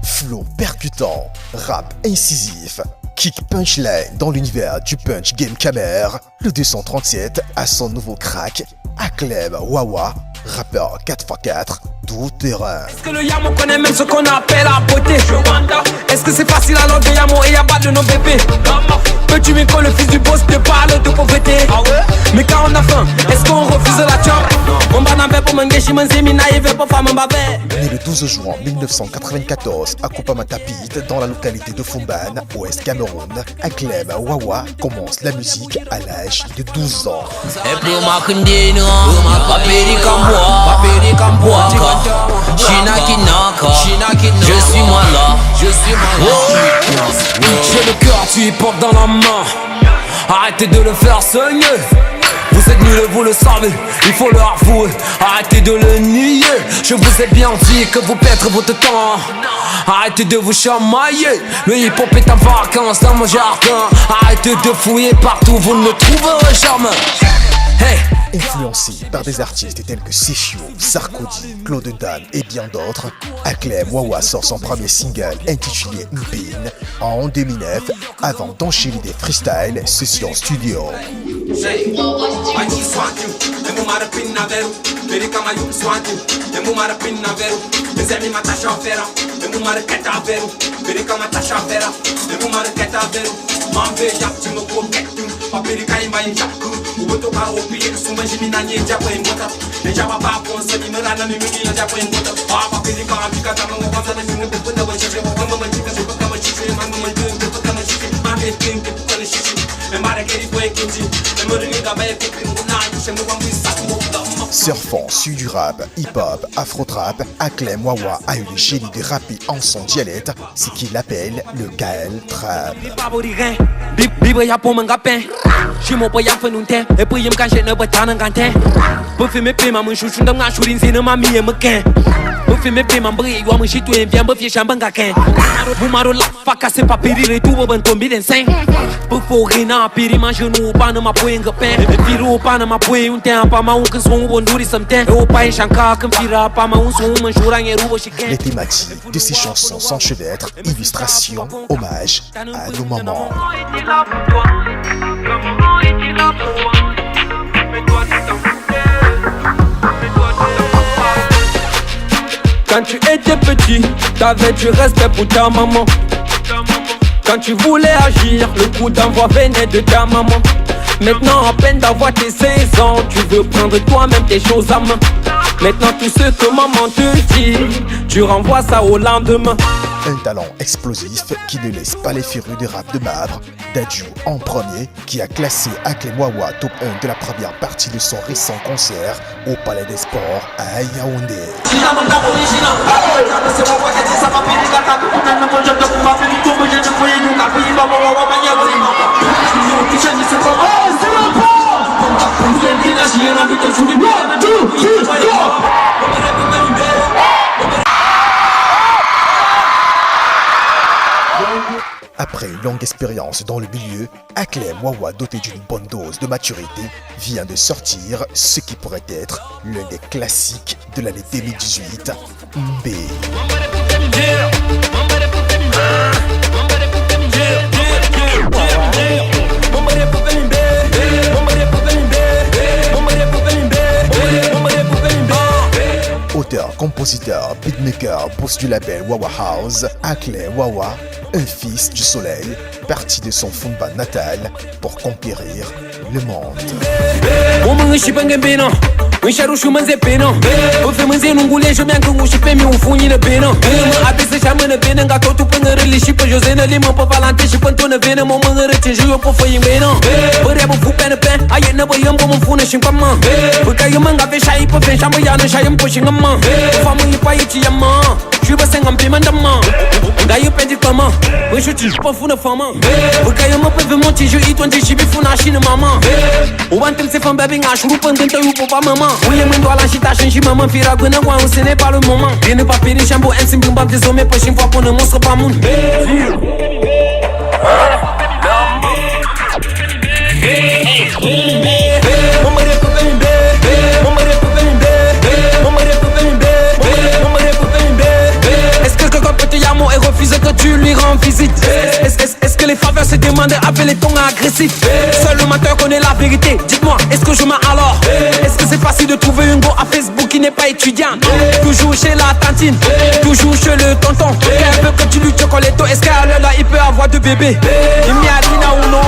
Flow percutant, rap incisif, kick punchline dans l'univers du punch game Kamer, le 237 a son nouveau crack, Acclaim Wawa, rappeur 4x4, tout terrain. Est-ce que le Yamo connaît même ce qu'on appelle la beauté? Est-ce que c'est facile alors de Yamo et Yaba de nos bébés? Peux-tu me le fils du boss te parle de pauvreté? Mais quand on a faim, est-ce qu'on refuse la chop? On va n'en faire pour manger, je m'en naïve pour faire mon bavé. Né le 12 juin 1994 à Kopamatapit, dans la localité de Fumban, ouest Cameroun, Acclaim Wawa commence la musique à l'âge de 12 ans. Je suis moi là, j'ai le cœur du hip-hop dans la main. Arrêtez de le faire saigner. Vous êtes nuls, vous le savez, il faut le avouer. Arrêtez de le nier. Je vous ai bien dit que vous perdrez votre temps. Arrêtez de vous chamailler. Le hip-hop est en vacances dans mon jardin. Arrêtez de fouiller partout, vous ne le trouverez jamais. Hey! Influencé par des artistes tels que Sechio, Sarkozy, Claude Dan et bien d'autres, Acclaim Wawa sort son premier single intitulé Mbin en 2009 avant d'enchaîner des freestyles sessions studio. Surfant sur du rap, hip-hop, afro-trap, Acclaim Wawa a eu le génie de rapper en son dialecte, ce qu'il appelle le KL Trap. Les thématiques de ces chansons s'enchevêtrent, illustration, hommage à nos mamans. Quand tu étais petit, t'avais du respect pour ta maman. Quand tu voulais agir, le coup d'envoi venait de ta maman. Maintenant, à peine d'avoir tes 16 ans, tu veux prendre toi-même tes choses à main. Maintenant, tout ce que maman te dit, tu renvoies ça au lendemain. Un talent explosif qui ne laisse pas les férus de rap de marbre, Dadju en premier, qui a classé Acclaim Wawa top 1 de la première partie de son récent concert au Palais des Sports à Yaoundé. Après une longue expérience dans le milieu, Acclaim Wawa, doté d'une bonne dose de maturité, vient de sortir ce qui pourrait être l'un des classiques de l'année 2018, Mbé. Auteur, compositeur, beatmaker, boss du label Wawa House, Acclaim Wawa, un fils du soleil, parti de son Fumban natal pour conquérir le monde. je bosse en paiement d'amant. Gaïo pédi comment? Oui, je tue pas fou de femme. Gaïo me peut mentir, je y tourne des chibis fou na chine maman. Ou antel c'est femme baby, je roupe un gâteau ou papa maman. Oui, les doit la chita change maman, fira gona quoi, ce n'est pas le moment. Bien ne pas périr chambo, un simple bab des hommes, prochaine fois pour ne monstre pas moun. Est-ce que quelqu'un peut te yamo et refuser que tu lui rends visite? Est-ce que les faveurs se demandent avec les tons agressifs? Seul le menteur connaît la vérité. Dites-moi, est-ce que je mens alors? Est-ce que c'est facile de trouver un go à Facebook qui n'est pas étudiant? Toujours chez la tantine, toujours chez le tonton. Qu'elle veut que tu lui chocolatto. Est-ce qu'à l'heure là il peut avoir deux bébés? Il m'y a dit ou non?